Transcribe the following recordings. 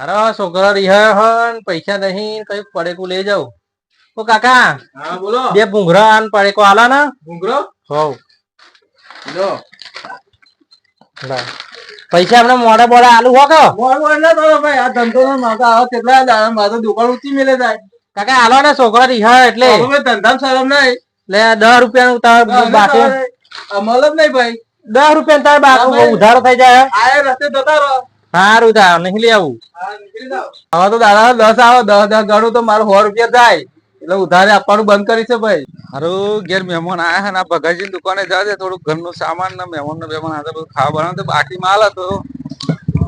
અરે છોકરા રિહા હન પૈસા નહીં કઈ પડેકું લઈ જાવ. ઓ કાકા હા બોલો. બે ભૂંગરા આન પડેકો આલા ના ભૂંગરો હોવ લો પૈસા આપણે મોડા બોડા આલુ હો કે મોર ના તો ભાઈ આ ધંધો નો માથા આવે કેટલા દાડા માથે દુકાન ઊંચી મેલે જાય. કાકા આલો ને છોકરા રિહા એટલે હવે ધંધામાં શરમ નહીં. લે 10 રૂપિયા નું તાર બાટે અમલ જ નહીં ભાઈ. 10 રૂપિયા તાર બાટો ઉધારો થઈ જાય. આ રસ્તે જતા રહો. સારું થાય નહીં લે આવું. હા નીકળી જાવ. હવે તો દાદા 10 આવે 10 ગણું તો મારું 100 રૂપિયા થાય એટલે ઉધારે આપવાનું બંધ કરી છે ભાઈ. હારું ઘેર મહેમાન આયા હે ને ભગાજી દુકાને જાજે થોડું ઘરનું સામાન ને મહેમાન ને હાથે બધું ખાવા બનાવ તો બાકી માલ હતો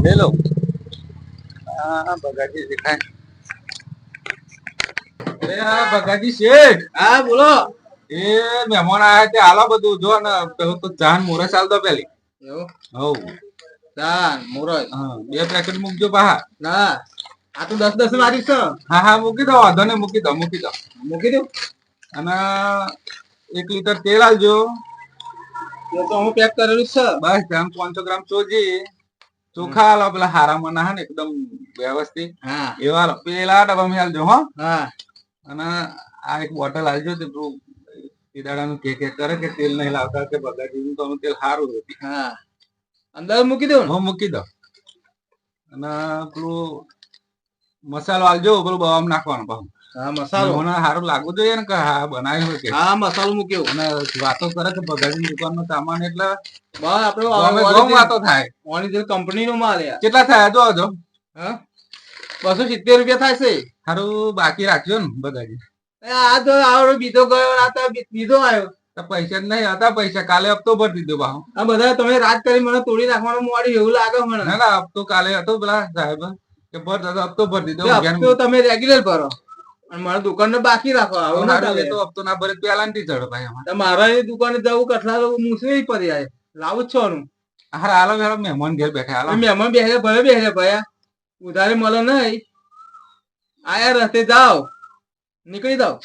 લઈ લો. હા ભગાજી દેખાય. અરે હા ભગાજી શેઠ. હા બોલો. એ મહેમાન આયા તે હાલો બધું જો ને પેલું તો જાન મોરે ચાલ દો પેલી. એવું હવ ચાલ મુરત. હા 2 પેકેટ મૂકજો પાહા. ના આ તો 10 મારી છે. હા મૂકી દો વાંધો ને મૂકી દો મૂકી દઉં અને 1 લીટર તેલ આલજો. એ તો હું પેક કરેલું છે. બસ 500 ગ્રામ ચોજી ચોખા આલો પેલા હારામાં ના હે ને એકદમ વ્યવસ્થિત હા એવા પેલા ડબ્બામાં આલજો હો. હા અને આ એક બોટલ આલજો તે દાડાનું કે કરે કે તેલ નહીં લાવતા કે બગાડી તો તેલ સારું હતું. હા અંદર મૂકી દઉં. હું મૂકી દો અને પેલું મસાલો આલજો પેલું બવામ નાખવાનો પાછું. હા મસાલો મને સારું લાગવું જોઈએ ને કે હા બનાવ્યું હોય કે. હા મસાલો મૂક્યો. અને વાતો કરે કે બગાડી દુકાન નો સામાન એટલે બસ આપડે વાતો થાય. ઓની કંપની નો માલ યાર. કેટલા થાય જો હા 270 રૂપિયા થાય છે. સારું બાકી રાખજો ને બગાડી. આ તો આવડો બીજો ગયો આ તો બીજો આવ્યો. પૈસા જ નહીં હતા પૈસા કાલે હપ્તો ભરી દીધો બાહુ. આ બધા તમે રાત કરી મને તોડી નાખવાનું મોડી એવું લાગે મને. ના ના હપ્તો કાલે હતો પેલા સાહેબ કે ભર હપ્તો ભરી દીધો. હપ્તો તમે રેગ્યુલર ભરો અને મારા દુકાન ને બાકી રાખો. આવું ના ચાલે. તો હપ્તો ના ભરે પેલા થી ચડે ભાઈ અમારે. મારા દુકાને જવું કઠલા મુશ્કેલી પડી જાય. લાવું જ છો નું. હારા હાલો હાલો મહેમાન ઘેર બેઠા હાલો. મહેમાન બેસે ભલે બેસે ભાઈ ઉધારે મળે નહીં. આયા રસ્તે જાઓ નીકળી જાઓ.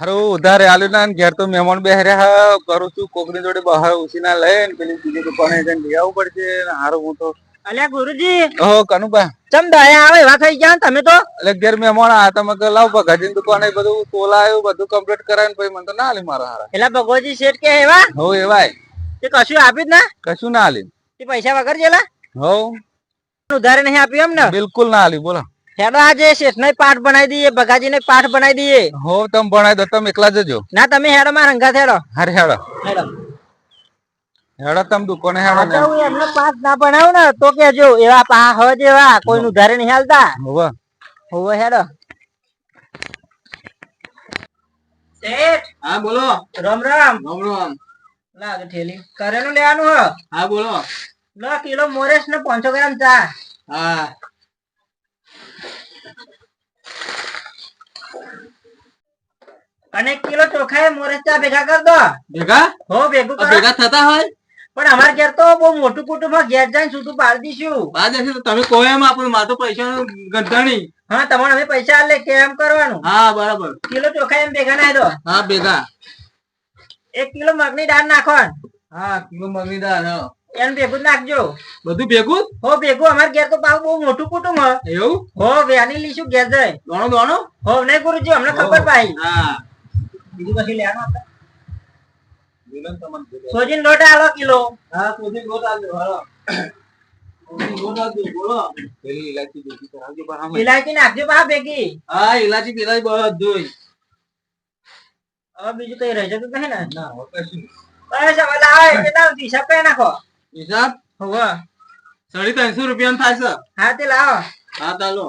હારું ઉધારે આલ્યું ના ઘેર તો મહેમાન બેહર્યા કરું છું કોકની જોડે બહાર ઉસીના લઈને પેલી બીજી દુકાને જઈને લઈ આવવું પડશે. હારું હું તો અલ્યા ગુરુજી ઓહો કનુબા ચમ દયા આવે એવા થઈ ગયા તમે તો. એટલે ઘેર મહેમાન આયા તમે કે લાવ ભગાજી દુકાને બધું તોલાયું બધું કમ્પ્લીટ કરાવીને પછી મને તો ના આલી મારા હારા. એટલે ભગવજી શેઠ કે એવા હો એવાય તે કશું આપ્યું જ ના. કશું ના આલી. તે પૈસા વગર જેલા હો ઉધારે નહીં આપ્યું એમ ને. બિલકુલ ના આલી બોલો. હેડો આજે શેઠ ને પાઠ બનાવી દઈએ ભગાજી ને પાઠ બનાવી દઈએ. હો તમે ભણાવી દો તમે એકલા જજો. ના તમે હેડો માં રંગા હેડો. હારે હેડો હેડો હેડો તમે દુકાને હેડો. હું એમને પાઠ ના બનાવું ને તો કેજો એવા પા હજ એવા કોઈ ઉધારે નહીં હાલતા. હોવે હોવે હેડો. શેઠ હા બોલો. રામ રામ. રામ રામ. લાગે ઠેલી કરેલું લેવાનું હ. હા બોલો. લો કિલો મોરેશ ને 500 ગ્રામ ચા. હા અને 1 કિલો ચોખા મોરેશ ચા ભેગા કર દો. ભેગા હો ભેગું કરો. ભેગા થતા હોય પણ અમાર ઘેર તો બહુ મોટું કુટુંબ ઘેર જઈને છૂટું પાડી દઈશું. બાદ હશે તો તમે કહો એમ આપણે મારે તો પૈસા ગંધાણી. હા તમારે અમે પૈસા આલે કે એમ કરવાનું. હા બરાબર. કિલો ચોખા એમ ભેગા નાખી દો. હા ભેગા 1 કિલો મગની દાળ નાખો. હા કિલો મગની દાળ એમ ભેગું જ નાખજો. બધું ભેગું હો ભેગું અમાર ઘેર તો પાછું બહુ મોટું કુટુંબ હ. એવું હો વેની લીશું ઘેર જાય. દોણો દોણો હો નહીં ગુરુજી અમને ખબર ભાઈ. હા બીજું કશું લેવાનું આપણે. સોજીન લોટ આલો કિલો. હા સુધી ગોત આલજો હાલો. ગોત આલજો બોલો. પેલી ઇલાયચી દેખી કરાવજો બહાર. ઇલાયચી નાખજો બા ભેગી. હા ઇલાચી પેલા બધું હવે બીજું કઈ રહી જતું નહીં ને. ના હવે કશું નહીં. બસ હવે લાવો કેટલા હિસાબ કરી નાખો. હિસાબ હોવે 350 રૂપિયા થાય છે. હા તે લાવો હા ચાલો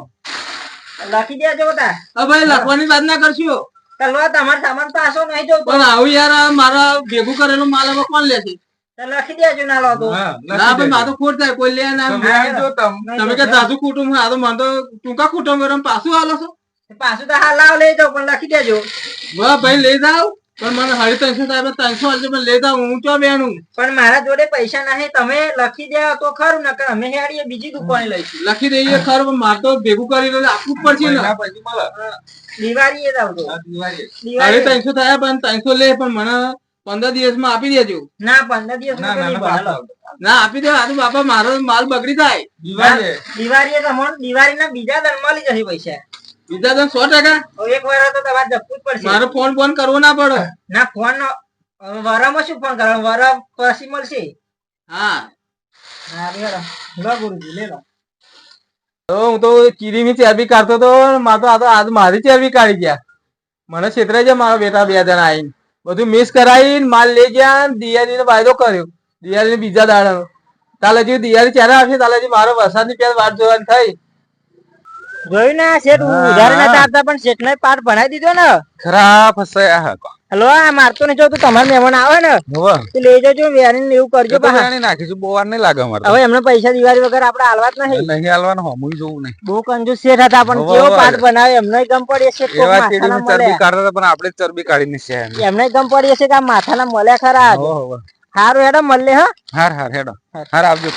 લખી દેજો તા. હા ભાઈ લખવાની વાત ના કરશું ચાલો તમારો સામાન પાછો નહીં જવું પણ આવું યાર મારા ભેગું કરેલું માલ હવે કોણ લેશે. લખી દેજો ના લો તો. ના ભાઈ મારે તો ખોટ થાય કોઈ લે ના. તમે કે તાજુ કુટુંબ આ તો મને તો ટૂંકા કુટુંબ પાછું હાલો છો. પાછું તો હાલ લાવ લઈ જાવ પણ લખી દેજો. વાહ ભાઈ લઈ જાવ પણ મને 350 થાય 300 હાલજો પણ લઈ જાવ હું ચો બેનું. પણ મારા જોડે પૈસા નહીં તમે લખી દે તો ખરું ને કે અમે હેડીએ બીજી દુકાને લઈશું. લખી દઈએ ખરું પણ મારે તો ભેગું કરીને આપવું પડશે ને. દિવાળીએ જ આવજો. 350 થયા પણ 300 લે પણ મને 15 દિવસમાં આપી દેજો. ના 15 દિવસમાં તો નહીં બને લો. ના આપી દો. આ તો બાપા મારો માલ બગડી થાય. દિવાળીએ તમને દિવાળીના બીજા દર મળી જશે પૈસા. બીજા તો 100%. હવે એક વાર તો તમારે જપવું જ પડશે. મારો ફોન કરવો ના પડે. ના ફોન વરામાં શું ફોન કરવાનો? વરા પછી મળશે. હા હા રેડો લો ગુરુજી લે લો. તો હું તો ચીરીની ચરબી કાઢતો તો મારે તો આ તો આજ મારી ચરબી કાઢી ગયા. મને છેતરાઈ જાય મારા બેટા 2 જણા આવીને બધું મિસ કરાવીને માલ લઈ ગયા. દિવાળીનો વાયદો કર્યો. દિવાળીને બીજા દાડાનો તાલે હજી દિવાળી ચાલે આવશે તાલે હજી મારો વરસાદની પેલા વાટ જોવાની થઈ. જોયું ને શેઠ ઉધારી નતા આપતા પણ શેઠ ને પાઠ ભણાવી દીધો ને. ખરા ફસાયા હા. હલો આ મારતો ને જો તું તમારે મહેમાન આવે ને તો લઈ જજો વેણી એવું કરજો. નાખીશું બહુ વાર નહીં લાગે અમારે. હવે એમને પૈસા દિવાળી વગર આપડે હાલવા જ નહીં. નહીં હાલવાનું હમું જોવું નહીં. બહુ કંજૂસ શેઠ હતા પણ કેવો પાઠ બનાવે એમને ગમ પડી હશે. એવા ચીડીની ચરબી કાઢતા પણ આપણે ચરબી કાઢીને છે એમને ગમ પડી હશે કે આ માથાના મળ્યા ખરા. સારું હેડો મળે. હા હાર હેડો હાર આવજો.